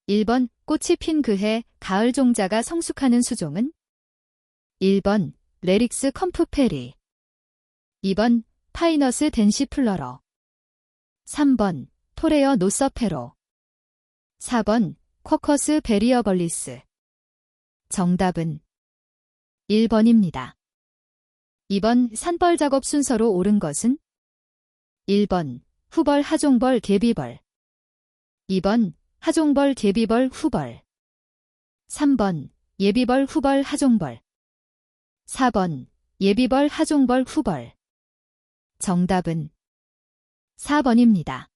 1번 꽃이 핀 그해 가을 종자가 성숙하는 수종은? 1번 레릭스 컴프페리. 2번 파이너스 덴시플러러. 3번 토레어 노서페로. 4번 쿼커스 베리어벌리스. 정답은 1번입니다. 2번 산벌 작업 순서로 옳은 것은? 1번 후벌 하종벌 개비벌. 2번 하종벌 개비벌 후벌. 3번 예비벌 후벌 하종벌. 4번 예비벌 하종벌 후벌. 정답은 4번입니다.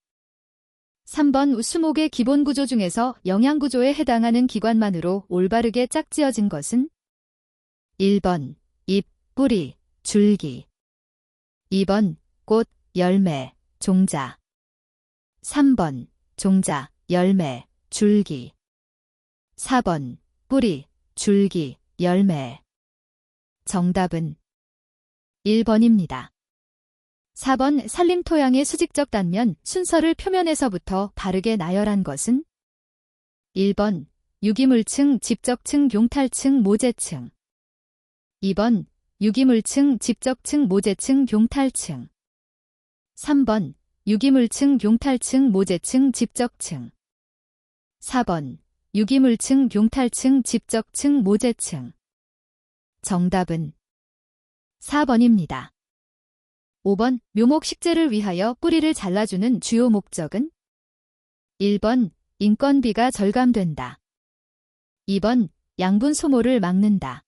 3번 수목의 기본 구조 중에서 영양구조에 해당하는 기관만으로 올바르게 짝지어진 것은? 1번 잎, 뿌리, 줄기. 2번 꽃, 열매, 종자. 3번 종자, 열매, 줄기. 4번 뿌리, 줄기, 열매. 정답은 1번입니다. 4번 산림토양의 수직적 단면 순서를 표면에서부터 바르게 나열한 것은? 1번 유기물층, 집적층, 용탈층, 모재층. 2번 유기물층, 집적층, 모재층, 용탈층. 3번 유기물층, 용탈층, 모재층, 집적층. 4번 유기물층, 용탈층, 집적층, 모재층. 정답은 4번입니다. 5번 묘목 식재를 위하여 뿌리를 잘라주는 주요 목적은? 1번 인건비가 절감된다. 2번 양분 소모를 막는다.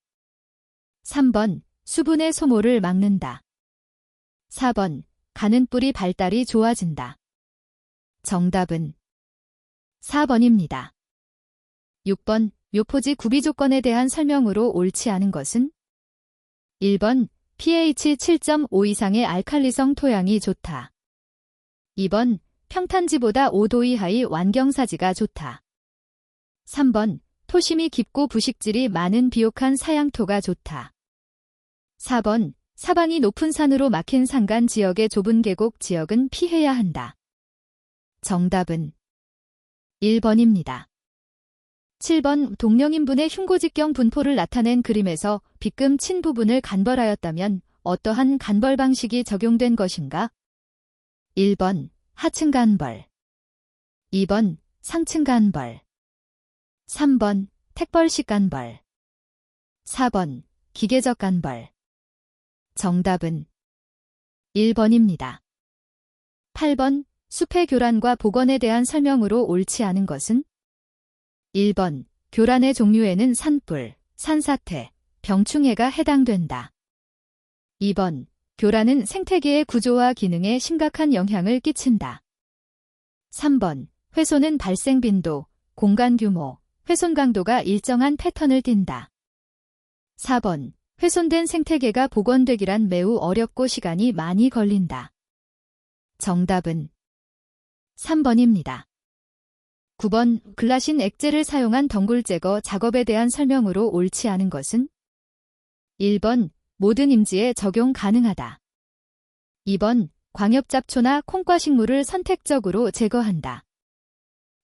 3번 수분의 소모를 막는다. 4번 가는 뿌리 발달이 좋아진다. 정답은 4번입니다. 6번 묘포지 구비 조건에 대한 설명으로 옳지 않은 것은? 1번 pH 7.5 이상의 알칼리성 토양이 좋다. 2번 평탄지보다 5도 이하의 완경사지가 좋다. 3번 토심이 깊고 부식질이 많은 비옥한 사양토가 좋다. 4번 사방이 높은 산으로 막힌 산간 지역의 좁은 계곡 지역은 피해야 한다. 정답은 1번입니다. 7번 동령인분의 흉고직경 분포를 나타낸 그림에서 빗금 친 부분을 간벌하였다면 어떠한 간벌 방식이 적용된 것인가? 1번 하층 간벌. 2번 상층 간벌. 3번 택벌식 간벌. 4번 기계적 간벌. 정답은 1번입니다. 8번 숲의 교란과 복원에 대한 설명으로 옳지 않은 것은? 1번 교란의 종류에는 산불, 산사태, 병충해가 해당된다. 2번 교란은 생태계의 구조와 기능에 심각한 영향을 끼친다. 3번 훼손은 발생 빈도, 공간 규모, 훼손 강도가 일정한 패턴을 띈다. 4번 훼손된 생태계가 복원되기란 매우 어렵고 시간이 많이 걸린다. 정답은 3번입니다. 9번 글라신 액제를 사용한 덩굴 제거 작업에 대한 설명으로 옳지 않은 것은? 1번 모든 임지에 적용 가능하다. 2번 광엽잡초나 콩과식물을 선택적으로 제거한다.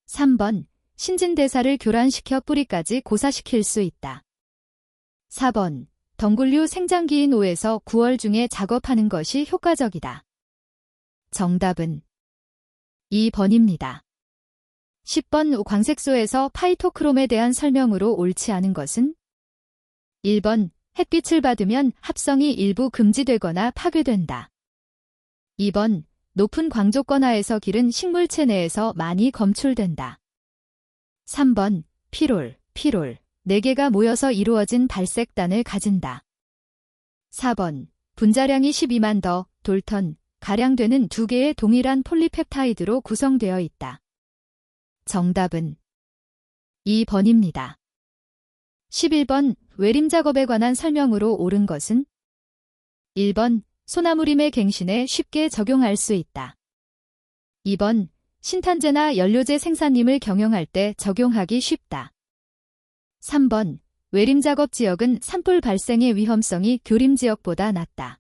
3번 신진대사를 교란시켜 뿌리까지 고사시킬 수 있다. 4번 덩굴류 생장기인 5에서 9월 중에 작업하는 것이 효과적이다. 정답은 2번입니다. 10번 광색소에서 파이토크롬에 대한 설명으로 옳지 않은 것은? 1번 햇빛을 받으면 합성이 일부 금지되거나 파괴된다. 2번 높은 광조건 하에서 기른 식물체 내에서 많이 검출된다. 3번 피롤, 4개가 모여서 이루어진 발색단을 가진다. 4번 분자량이 12만 더, 돌턴, 가량 되는 2개의 동일한 폴리펩타이드로 구성되어 있다. 정답은 2번입니다. 11번 외림 작업에 관한 설명으로 옳은 것은? 1번 소나무림의 갱신에 쉽게 적용할 수 있다. 2번 신탄제나 연료제 생산림을 경영할 때 적용하기 쉽다. 3번 외림 작업 지역은 산불 발생의 위험성이 교림 지역보다 낮다.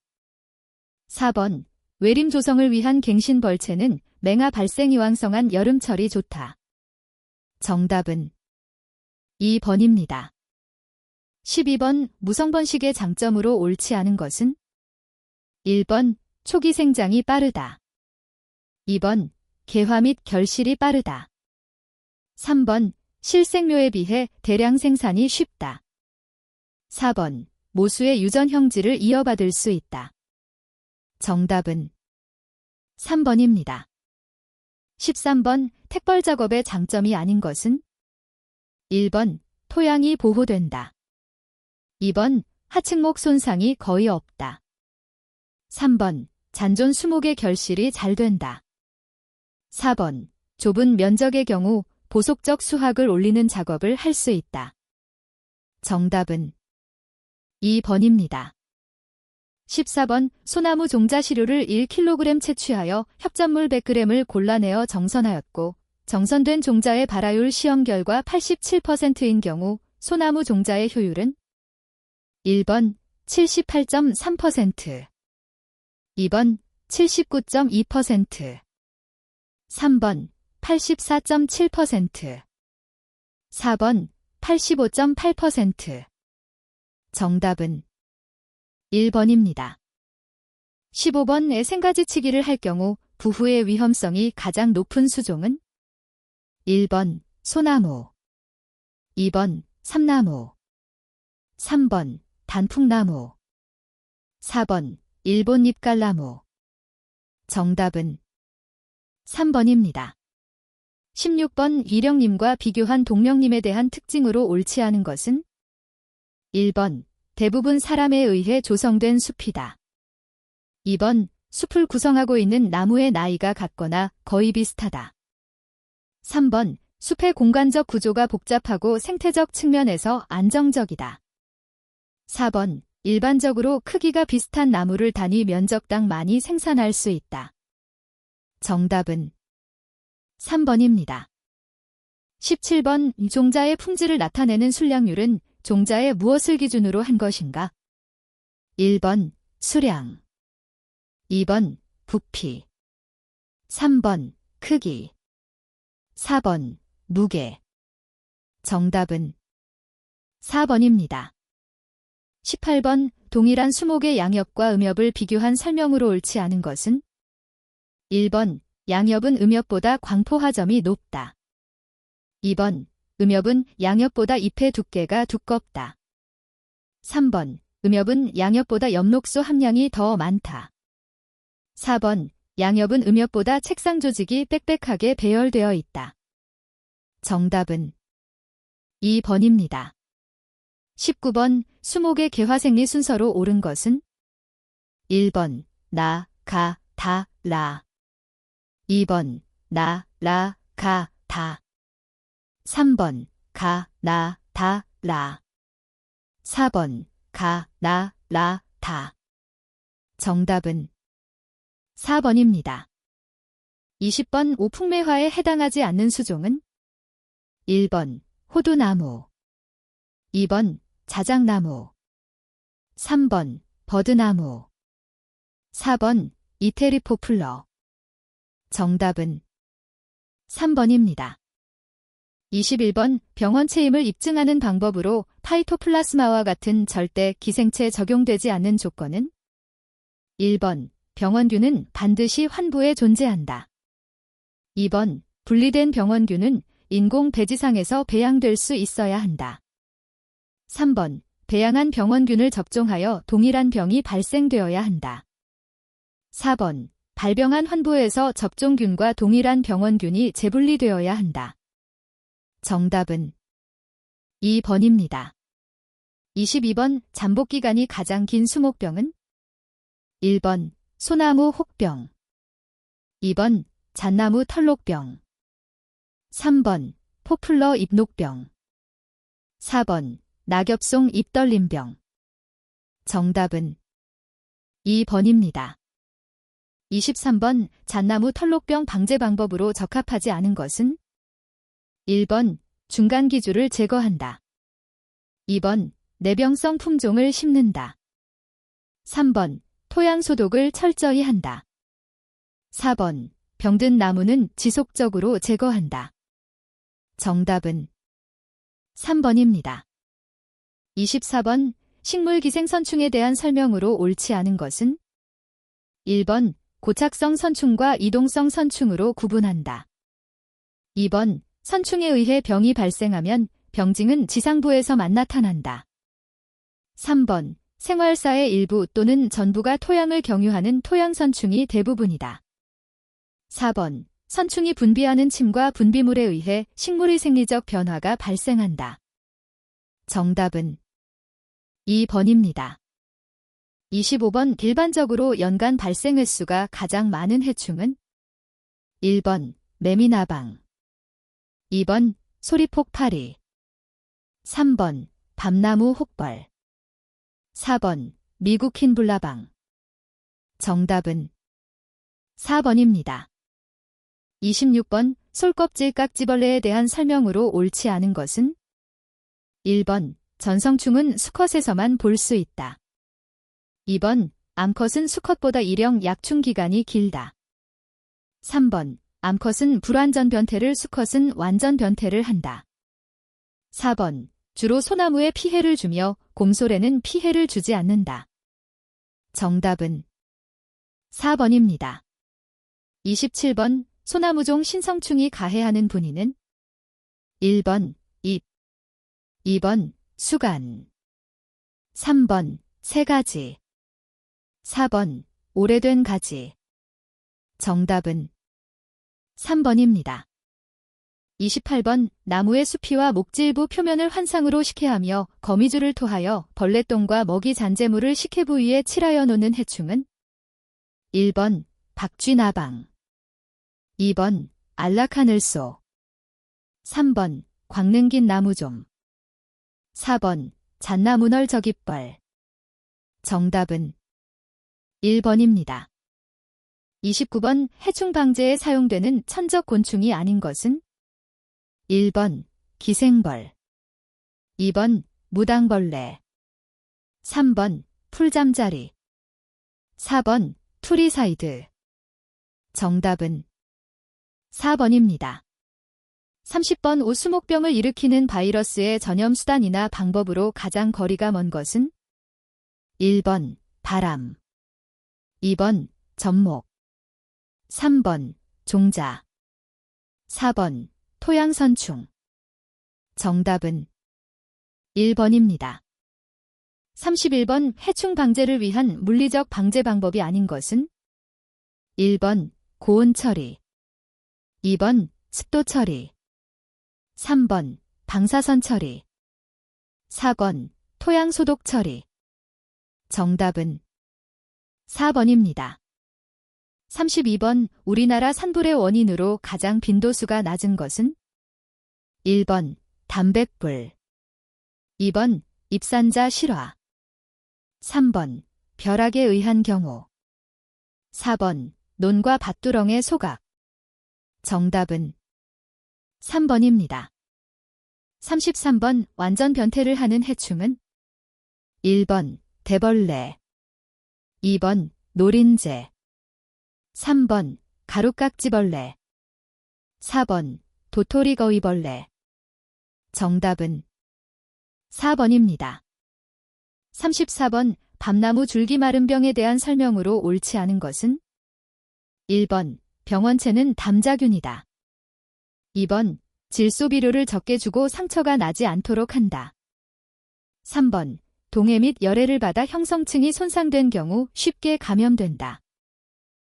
4번 외림 조성을 위한 갱신 벌채는 맹하 발생 이왕성한 여름철이 좋다. 정답은 2번입니다. 12번 무성번식의 장점으로 옳지 않은 것은 1번 초기 생장이 빠르다. 2번 개화 및 결실이 빠르다. 3번 실생료에 비해 대량 생산이 쉽다. 4번 모수의 유전 형질을 이어받을 수 있다. 정답은 3번입니다. 13번 택벌 작업의 장점이 아닌 것은 1번 토양이 보호된다. 2번 하층목 손상이 거의 없다. 3번 잔존 수목의 결실이 잘 된다. 4번 좁은 면적의 경우 보속적 수확을 올리는 작업을 할 수 있다. 정답은 2번입니다. 14번 소나무 종자 시료를 1kg 채취하여 협전물 100g을 골라내어 정선하였고 정선된 종자의 발화율 시험 결과 87%인 경우 소나무 종자의 효율은 1번 78.3%, 2번 79.2%, 3번 84.7%, 4번 85.8%. 정답은 1번입니다. 15번의 생가지치기를 할 경우 부후의 위험성이 가장 높은 수종은 1번 소나무, 2번 삼나무, 3번 단풍나무, 4번 일본 잎갈나무. 정답은 3번입니다. 16번 이령님과 비교한 동령님에 대한 특징으로 옳지 않은 것은 1번 대부분 사람에 의해 조성된 숲이다. 2번 숲을 구성하고 있는 나무의 나이가 같거나 거의 비슷하다. 3번 숲의 공간적 구조가 복잡하고 생태적 측면에서 안정적이다. 4번 일반적으로 크기가 비슷한 나무를 단위 면적당 많이 생산할 수 있다. 정답은 3번입니다. 17번 종자의 품질을 나타내는 순량률은 종자의 무엇을 기준으로 한 것인가? 1번 수량, 2번 부피, 3번 크기, 4번 무게. 정답은 4번입니다. 18번 동일한 수목의 양엽과 음엽을 비교한 설명으로 옳지 않은 것은 1번 양엽은 음엽보다 광포화점이 높다. 2번 음엽은 양엽보다 잎의 두께가 두껍다. 3번 음엽은 양엽보다 엽록소 함량이 더 많다. 4번 양엽은 음엽보다 책상 조직이 빽빽하게 배열되어 있다. 정답은 2번입니다. 19번 수목의 개화생리 순서로 옳은 것은 1번 나, 가, 다, 라, 2번 나, 라, 가, 다, 3번 가, 나, 다, 라, 4번 가, 나, 라, 다. 정답은 4번입니다. 20번 오풍매화에 해당하지 않는 수종은 1번 호두나무, 2번 자작나무, 3번 버드나무, 4번 이테리포플러. 정답은 3번입니다. 21번 병원 체임을 입증하는 방법으로 파이토플라스마와 같은 절대 기생체 적용되지 않는 조건은 1번 병원균은 반드시 환부에 존재한다. 2번 분리된 병원균은 인공 배지상에서 배양될 수 있어야 한다. 3번 배양한 병원균을 접종하여 동일한 병이 발생되어야 한다. 4번 발병한 환부에서 접종균과 동일한 병원균이 재분리되어야 한다. 정답은 2번입니다. 22번 잠복기간이 가장 긴 수목병은 1번 소나무 혹병, 2번 잣나무 털록병, 3번 포플러 잎녹병, 4번 낙엽송 잎떨림병. 정답은 2번입니다. 23번 잣나무 털록병 방제 방법으로 적합하지 않은 것은 1번 중간기주를 제거한다. 2번 내병성 품종을 심는다. 3번 토양 소독을 철저히 한다. 4번 병든 나무는 지속적으로 제거한다. 정답은 3번입니다. 24번 식물기생선충에 대한 설명으로 옳지 않은 것은 1번 고착성 선충과 이동성 선충으로 구분한다. 2번 선충에 의해 병이 발생하면 병증은 지상부에서만 나타난다. 3번 생활사의 일부 또는 전부가 토양을 경유하는 토양선충이 대부분이다. 4번 선충이 분비하는 침과 분비물에 의해 식물의 생리적 변화가 발생한다. 정답은 2번입니다. 25번 일반적으로 연간 발생 횟수가 가장 많은 해충은 1번 매미나방, 2번 소리폭파리, 3번 밤나무 혹벌, 4번 미국 흰불나방. 정답은 4번입니다. 26번 솔껍질 깍지벌레에 대한 설명으로 옳지 않은 것은 1번 전성충은 수컷에서만 볼 수 있다. 2번 암컷은 수컷보다 일형 약충 기간이 길다. 3번 암컷은 불완전 변태를 수컷은 완전 변태를 한다. 4번 주로 소나무에 피해를 주며 곰솔에는 피해를 주지 않는다. 정답은 4번입니다. 27번 소나무종 신성충이 가해하는 분인은 1번 잎, 2번 수간, 3번 새가지, 4번 오래된 가지. 정답은 3번입니다. 28번 나무의 수피와 목질부 표면을 환상으로 식혜하며 거미줄을 토하여 벌레똥과 먹이 잔재물을 식혜 부위에 칠하여 놓는 해충은 1번 박쥐나방, 2번 안락하늘소, 3번 광능긴 나무좀, 4번 잣나무널저깃벌. 정답은 1번입니다. 29번 해충 방제에 사용되는 천적 곤충이 아닌 것은 1번 기생벌, 2번 무당벌레, 3번 풀잠자리, 4번 투리사이드. 정답은 4번입니다. 30번 오수목병을 일으키는 바이러스의 전염수단이나 방법으로 가장 거리가 먼 것은 1번 바람, 2번 접목, 3번 종자, 4번 토양선충. 정답은 1번입니다. 31번 해충 방제를 위한 물리적 방제 방법이 아닌 것은 1번 고온 처리, 2번 습도 처리, 3번 방사선 처리, 4번 토양 소독 처리. 정답은 4번입니다. 32번 우리나라 산불의 원인으로 가장 빈도수가 낮은 것은 1번 담뱃불, 2번 입산자 실화, 3번 벼락에 의한 경우, 4번 논과 밭두렁의 소각. 정답은 3번입니다. 33번 완전 변태를 하는 해충은 1번 대벌레, 2번 노린재, 3번 가루깍지벌레, 4번 도토리거위벌레. 정답은 4번입니다. 34번 밤나무 줄기마름병에 대한 설명으로 옳지 않은 것은 1번 병원체는 담자균이다. 2번 질소비료를 적게 주고 상처가 나지 않도록 한다. 3번 동해 및 열애를 받아 형성층이 손상된 경우 쉽게 감염된다.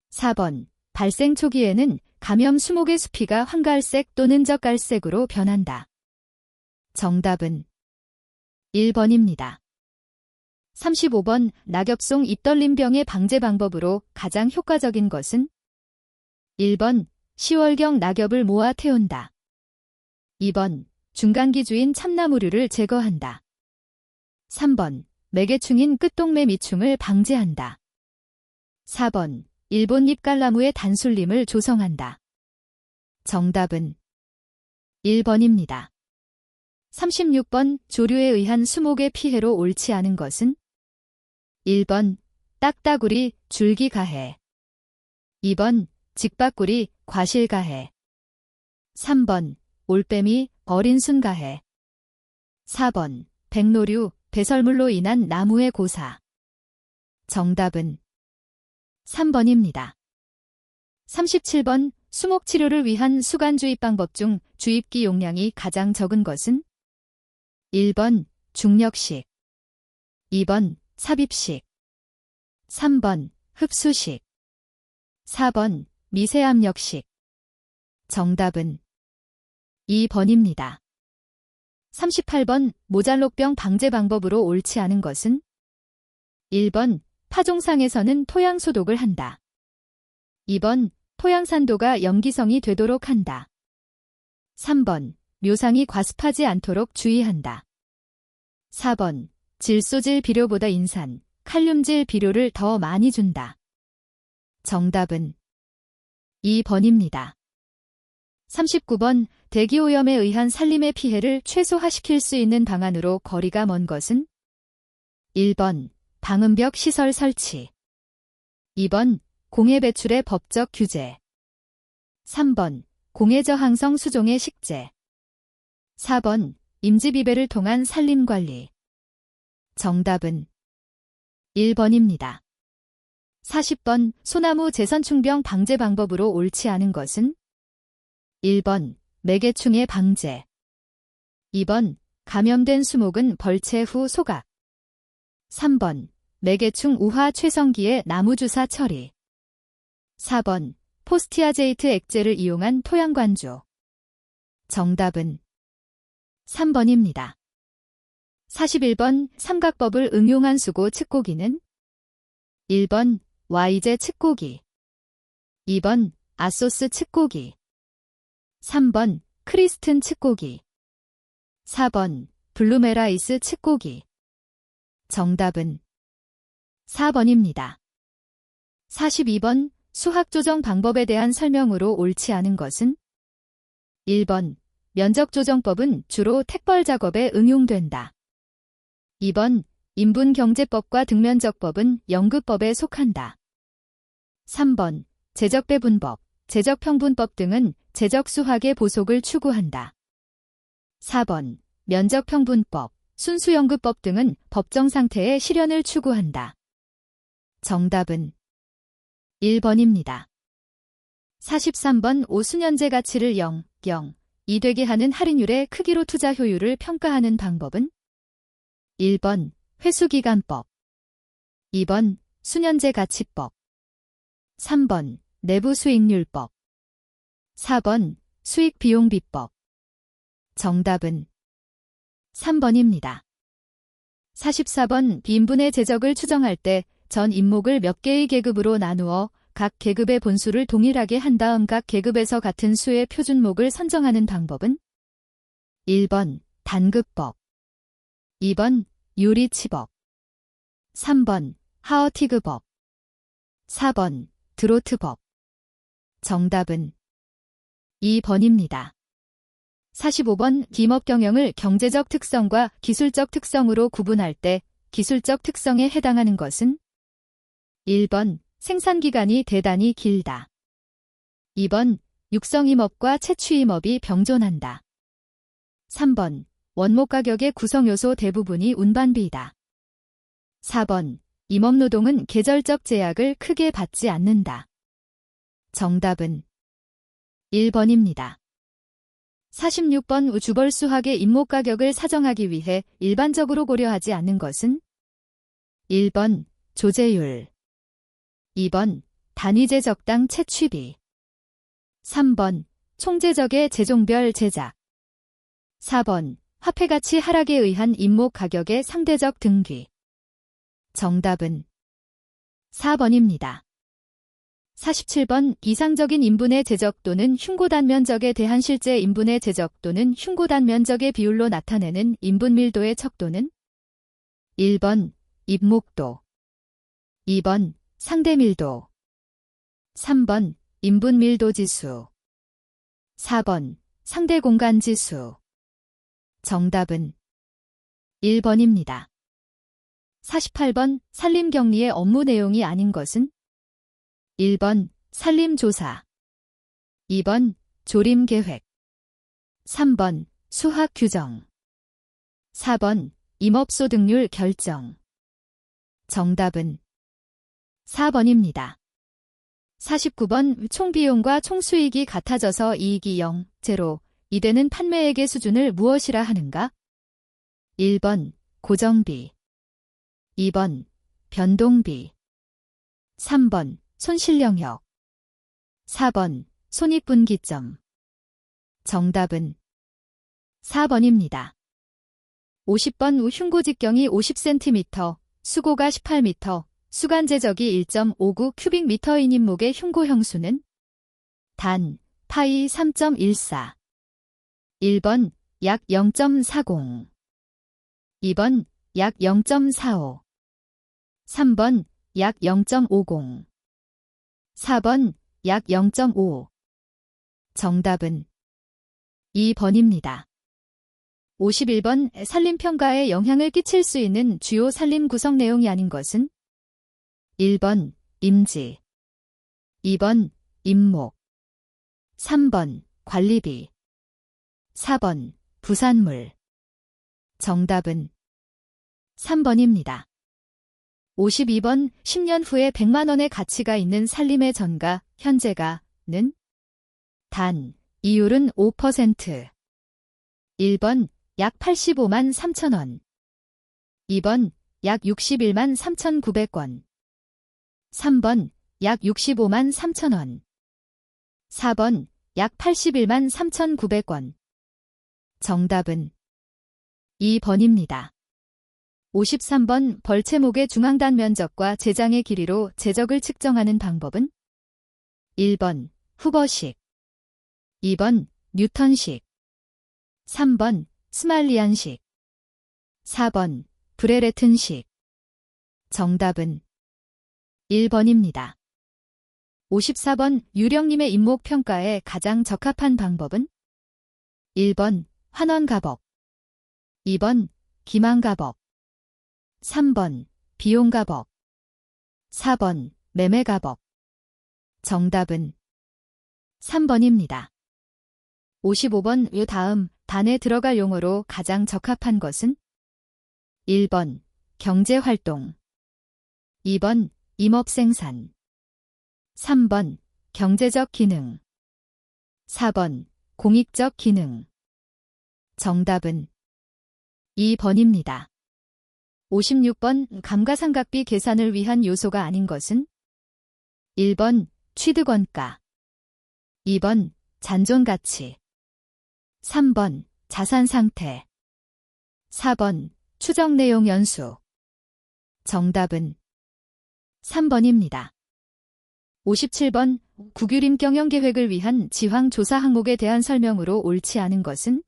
4번 발생 초기에는 감염 수목의 수피가 황갈색 또는 적갈색으로 변한다. 정답은 1번입니다. 35번 낙엽송 잎떨림병의 방제 방법으로 가장 효과적인 것은 1번 10월경 낙엽을 모아 태운다. 2번 중간기주인 참나무류를 제거한다. 3번 매개충인 끝동매 미충을 방제한다. 4번 일본 잎갈나무의 단술림을 조성한다. 정답은 1번입니다. 36번 조류에 의한 수목의 피해로 옳지 않은 것은 1번 딱따구리 줄기가해, 2번 직박구리 과실가해, 3번 올빼미 어린 순가해. 4번 백로류, 배설물로 인한 나무의 고사. 정답은 3번입니다. 37번 수목 치료를 위한 수간 주입 방법 중 주입기 용량이 가장 적은 것은 1번 중력식, 2번 삽입식, 3번 흡수식, 4번 미세압력식. 정답은 2번입니다. 38번 모잘록병 방제 방법으로 옳지 않은 것은 1번 파종상에서는 토양 소독을 한다. 2번 토양 산도가 염기성이 되도록 한다. 3번 묘상이 과습하지 않도록 주의한다. 4번 질소질 비료보다 인산, 칼륨질 비료를 더 많이 준다. 정답은 2번입니다. 39번 대기오염에 의한 산림의 피해를 최소화시킬 수 있는 방안으로 거리가 먼 것은 1번 방음벽 시설 설치, 2번 공해 배출의 법적 규제, 3번 공해 저항성 수종의 식재, 4번 임지비배를 통한 산림관리. 정답은 1번입니다. 40번 소나무 재선충병 방제 방법으로 옳지 않은 것은 1번 매개충의 방제, 2번 감염된 수목은 벌채 후 소각, 3번 매개충 우화 최성기의 나무주사 처리, 4번 포스티아제이트 액제를 이용한 토양관조. 정답은 3번입니다. 41번 삼각법을 응용한 수고 측고기는 1번 와이제 측고기, 2번 아소스 측고기, 3번 크리스튼 측고기, 4번 블루메라이스 측고기. 정답은 4번입니다. 42번 수학조정 방법에 대한 설명으로 옳지 않은 것은 1번 면적조정법은 주로 택벌 작업에 응용된다. 2번 인분경제법과 등면적법은 연급법에 속한다. 3번 제적배분법, 제적평분법 등은 제적수학의 보속을 추구한다. 4번 면적평분법, 순수연급법 등은 법정 상태의 실현을 추구한다. 정답은 1번입니다. 43번 오수년제 가치를 0, 2 되게 하는 할인율의 크기로 투자 효율을 평가하는 방법은 1번 회수기간법, 2번 수년제 가치법, 3번 내부수익률법, 4번 수익비용비법. 정답은 3번입니다. 44번 빈분의 제적을 추정할 때 전 인목을 몇 개의 계급으로 나누어 각 계급의 본수를 동일하게 한 다음 각 계급에서 같은 수의 표준목을 선정하는 방법은 1번 단급법, 2번 유리치법, 3번 하어티그법, 4번 드로트법. 정답은 2번입니다. 45번 기업경영을 경제적 특성과 기술적 특성으로 구분할 때 기술적 특성에 해당하는 것은 1번 생산기간이 대단히 길다. 2번 육성임업과 채취임업이 병존한다. 3번 원목 가격의 구성요소 대부분이 운반비이다. 4번 임업노동은 계절적 제약을 크게 받지 않는다. 정답은 1번입니다. 46번 주벌수학의 임목 가격을 사정하기 위해 일반적으로 고려하지 않는 것은 1번 조제율, 2번 단위제 적당 채취비, 3번 총제적의 제종별 제작, 4번 화폐가치 하락에 의한 임목 가격의 상대적 등귀. 정답은 4번입니다. 47번 이상적인 인분의 제적 또는 흉고단 면적에 대한 실제 인분의 제적 또는 흉고단 면적의 비율로 나타내는 인분 밀도의 척도는 1번 입목도, 2번 상대밀도, 3번 인분밀도지수, 4번 상대공간지수. 정답은 1번입니다. 48번 산림격리의 업무 내용이 아닌 것은 1번 산림조사, 2번 조림계획, 3번 수학 규정. 4번 임업소득률 결정. 정답은 4번입니다. 49번 총비용과 총수익이 같아져서 이익이 0, 0, 이되는 판매액의 수준을 무엇이라 하는가? 1번 고정비, 2번 변동비, 3번 손실영역, 4번 손익분기점. 정답은 4번입니다. 50번 흉고직경이 50cm, 수고가 18m, 수간제적이 1.59 큐빅미터인 인목의 흉고형수는? 단, 파이 3.14. 1번 약 0.40, 2번 약 0.45, 3번 약 0.50, 4번 약 0.5. 정답은 2번입니다. 51번 산림평가에 영향을 끼칠 수 있는 주요 산림 구성 내용이 아닌 것은? 1번 임지, 2번 임목, 3번 관리비, 4번 부산물. 정답은 3번입니다. 52번 10년 후에 100만 원의 가치가 있는 산림의 전가, 현재가는? 단, 이율은 5%. 1번 약 85만 3천 원, 2번 약 61만 3,900원, 3번 약 65만 3천 원, 4번 약 81만 3,900원. 정답은 2번입니다. 53번 벌채목의 중앙단 면적과 제장의 길이로 제적을 측정하는 방법은? 1번 후버식, 2번 뉴턴식, 3번 스말리안식, 4번 브레레튼식. 정답은 1번입니다. 54번 유령님의 임목평가에 가장 적합한 방법은? 1번 환원가법, 2번 기망가법, 3번 비용가법, 4번 매매가법. 정답은 3번입니다. 55번 요 다음 단에 들어갈 용어로 가장 적합한 것은? 1번 경제활동, 2번 임업생산, 3번 경제적 기능, 4번 공익적 기능. 정답은 2번입니다. 56번 감가상각비 계산을 위한 요소가 아닌 것은? 1번 취득원가, 2번 잔존가치, 3번 자산상태, 4번 추정내용 연수. 정답은 3번입니다. 57번 국유림 경영계획을 위한 지황조사 항목에 대한 설명으로 옳지 않은 것은?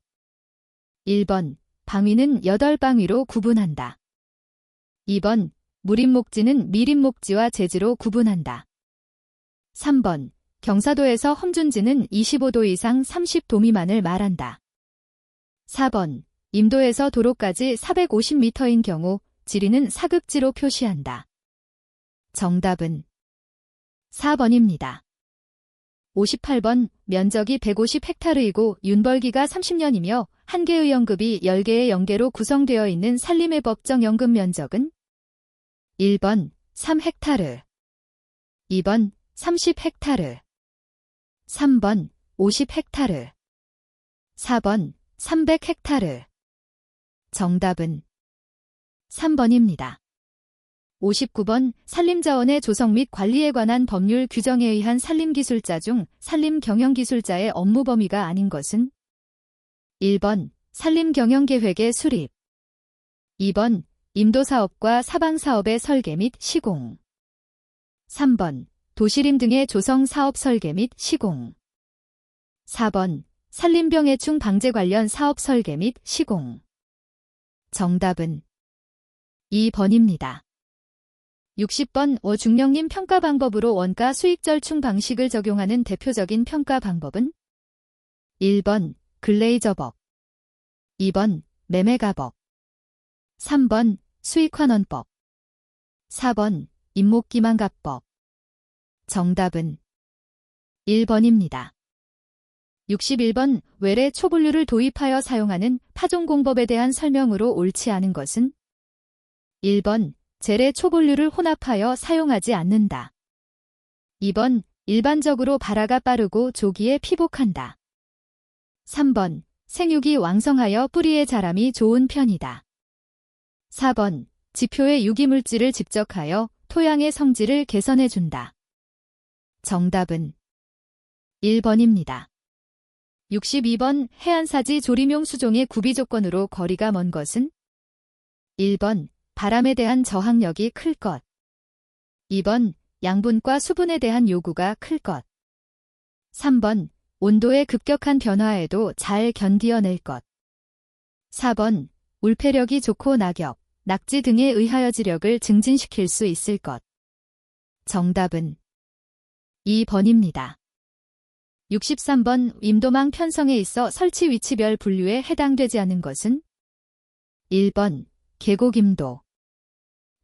1번 방위는 8방위로 구분한다. 2번 물임목지는 밀임목지와 제지로 구분한다. 3번 경사도에서 험준지는 25도 이상 30도 미만을 말한다. 4번 임도에서 도로까지 450m인 경우 지리는 사극지로 표시한다. 정답은 4번입니다. 58번 면적이 150헥타르이고 윤벌기가 30년이며 한 개의 연급이 10개의 연계로 구성되어 있는 산림의 법정 연금 면적은? 1번 3헥타르, 2번 30헥타르, 3번 50헥타르, 4번 300헥타르. 정답은 3번입니다. 59번 산림자원의 조성 및 관리에 관한 법률 규정에 의한 산림기술자 중 산림경영기술자의 업무 범위가 아닌 것은? 1번 산림경영계획의 수립, 2번 임도사업과 사방사업의 설계 및 시공, 3번 도시림 등의 조성사업 설계 및 시공, 4번 산림병해충 방제 관련 사업 설계 및 시공. 정답은 2번입니다. 60번 중령님 평가 방법으로 원가 수익 절충 방식을 적용하는 대표적인 평가 방법은? 1번 글레이저법, 2번 매매가법, 3번 수익환원법, 4번 임목기망가법. 정답은 1번입니다. 61번 외래 초분류를 도입하여 사용하는 파종공법에 대한 설명으로 옳지 않은 것은 1번 재래 초분류를 혼합하여 사용하지 않는다. 2번 일반적으로 발화가 빠르고 조기에 피복한다. 3번 생육이 왕성하여 뿌리의 자람이 좋은 편이다. 4번 지표의 유기물질을 집적하여 토양의 성질을 개선해준다. 정답은 1번입니다. 62번 해안사지 조림용 수종의 구비 조건으로 거리가 먼 것은 1번 바람에 대한 저항력이 클 것. 2번 양분과 수분에 대한 요구가 클 것. 3번 온도의 급격한 변화에도 잘 견디어낼 것. 4번 울패력이 좋고 낙엽, 낙지 등에 의하여 지력을 증진시킬 수 있을 것. 정답은 2번입니다. 63번 임도망 편성에 있어 설치 위치별 분류에 해당되지 않은 것은 1번 계곡임도,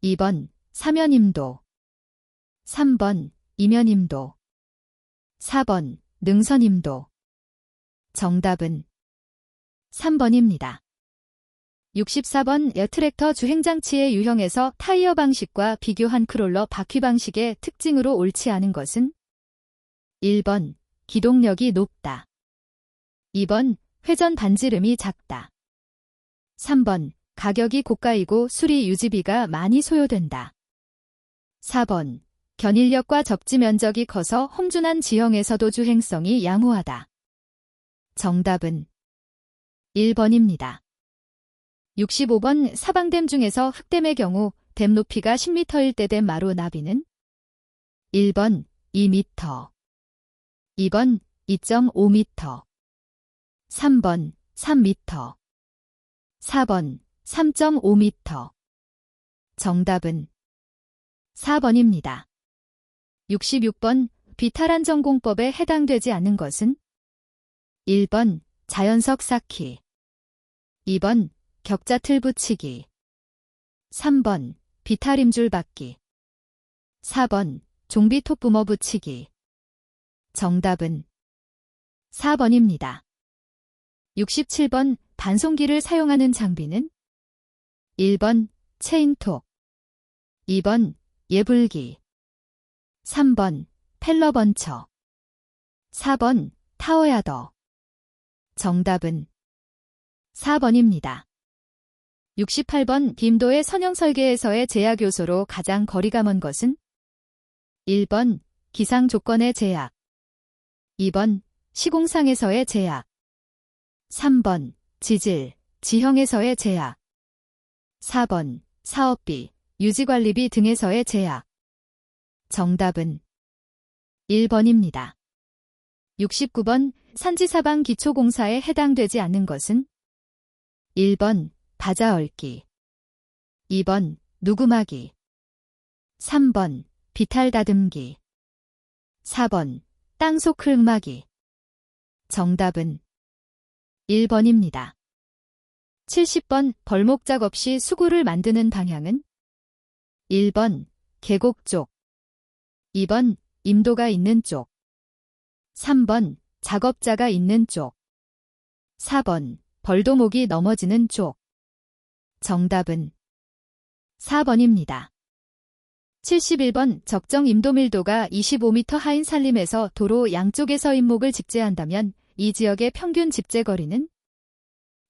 2번 사면임도, 3번 이면임도, 4번 능선임도. 정답은 3번입니다. 64번 트랙터 주행장치의 유형에서 타이어 방식과 비교한 크롤러 바퀴 방식의 특징으로 옳지 않은 것은 1번 기동력이 높다. 2번 회전 반지름이 작다. 3번 가격이 고가이고 수리 유지비가 많이 소요된다. 4번 견인력과 접지 면적이 커서 험준한 지형에서도 주행성이 양호하다. 정답은 1번입니다. 65번 사방댐 중에서 흑댐의 경우 댐 높이가 10m일 때 댐 마루 나비는 1번 2m, 2번 2.5m, 3번 3m, 4번 3.5m. 정답은 4번입니다. 66번 비탈한 전공법에 해당되지 않는 것은 1번 자연석 쌓기, 2번 격자틀 붙이기, 3번 비탈임줄 받기, 4번 종비톱 뿜어 붙이기. 정답은 4번입니다. 67번 반송기를 사용하는 장비는 1번 체인톡, 2번 예불기, 3번 펠러번처, 4번 타워야더. 정답은 4번입니다. 68번 빔도의 선형 설계에서의 제약 요소로 가장 거리가 먼 것은 1번 기상 조건의 제약, 2번 시공상에서의 제약, 3번 지질, 지형에서의 제약, 4번 사업비, 유지관리비 등에서의 제약. 정답은 1번입니다. 69번 산지사방 기초공사에 해당되지 않는 것은 1번 바자얽기, 2번 누구마기, 3번 비탈다듬기, 4번 땅속 흙마기. 정답은 1번입니다. 70번 벌목 작업 시 수구를 만드는 방향은 1번 계곡 쪽, 2번 임도가 있는 쪽, 3번 작업자가 있는 쪽, 4번 벌도목이 넘어지는 쪽. 정답은 4번입니다. 71번 적정 임도 밀도가 25m 하인 산림에서 도로 양쪽에서 임목을 집재한다면 이 지역의 평균 집재 거리는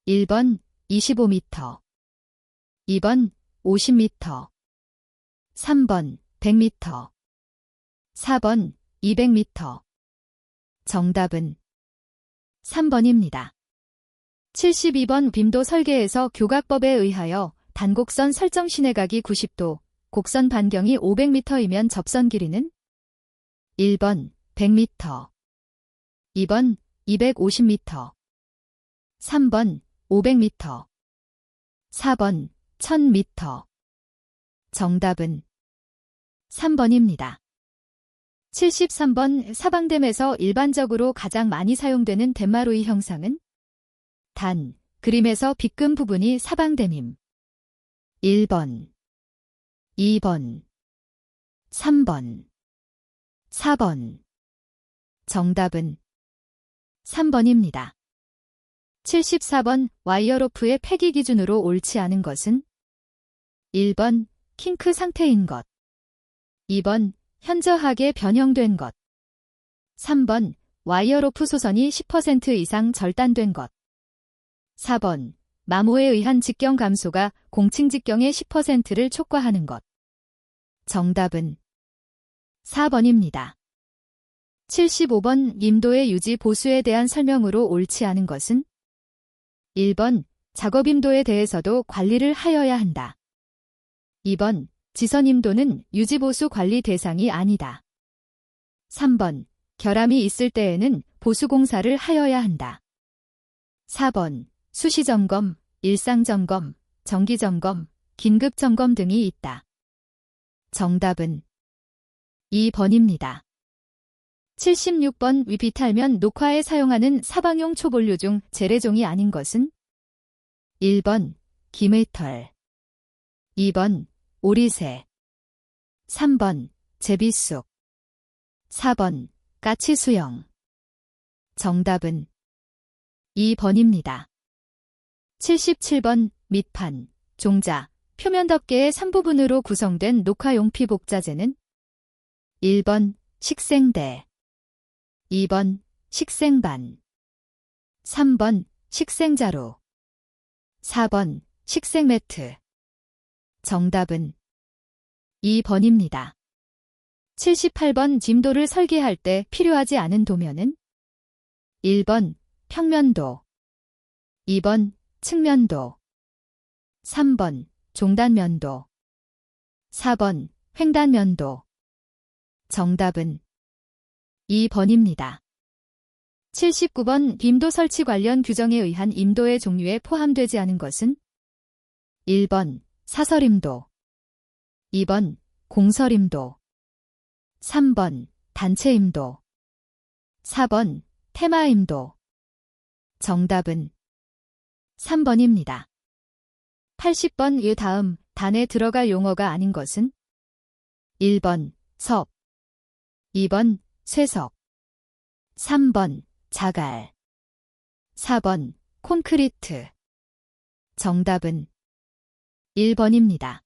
1번 25m, 2번 50m, 3번 100m, 4번 200m. 정답은 3번입니다. 72번 빔도 설계에서 교각법에 의하여 단곡선 설정 시내각이 90도, 곡선 반경이 500m이면 접선 길이는 1번 100m, 2번 250m, 3번 500m, 4번 1000m. 정답은 3번입니다. 73번 사방댐에서 일반적으로 가장 많이 사용되는 댐마루의 형상은 단, 그림에서 빗금 부분이 사방댐임. 1번, 2번, 3번, 4번. 정답은 3번입니다. 74번 와이어로프의 폐기 기준으로 옳지 않은 것은 1번 킹크 상태인 것, 2번 현저하게 변형된 것, 3번 와이어로프 소선이 10% 이상 절단된 것, 4번 마모에 의한 직경 감소가 공칭 직경의 10%를 촉구하는 것. 정답은 4번입니다. 75번 임도의 유지 보수에 대한 설명으로 옳지 않은 것은 1번 작업 임도에 대해서도 관리를 하여야 한다. 2번 지선 임도는 유지 보수 관리 대상이 아니다. 3번 결함이 있을 때에는 보수 공사를 하여야 한다. 4번 수시 점검, 일상 점검, 정기 점검, 긴급 점검 등이 있다. 정답은 2번입니다. 76번 위비탈면 녹화에 사용하는 사방용 초본류 중 재래종이 아닌 것은 1번 기메털, 2번 오리새, 3번 제비쑥, 4번 까치수영. 정답은 2번입니다. 77번 밑판, 종자, 표면 덮개의 3부분으로 구성된 녹화용 피복자재는 1번 식생대, 2번 식생반, 3번 식생자루, 4번 식생매트. 정답은 2번입니다. 78번 짐도를 설계할 때 필요하지 않은 도면은 1번 평면도, 2번 측면도, 3번 종단면도, 4번 횡단면도. 정답은 2번입니다. 79번 빔도 설치 관련 규정에 의한 임도의 종류에 포함되지 않은 것은 1번 사설임도, 2번 공설임도, 3번 단체임도, 4번 테마임도. 정답은 3번입니다. 80번 이 다음 단에 들어갈 용어가 아닌 것은 1번 섭, 2번 쇠석, 3번 자갈, 4번 콘크리트. 정답은 1번입니다.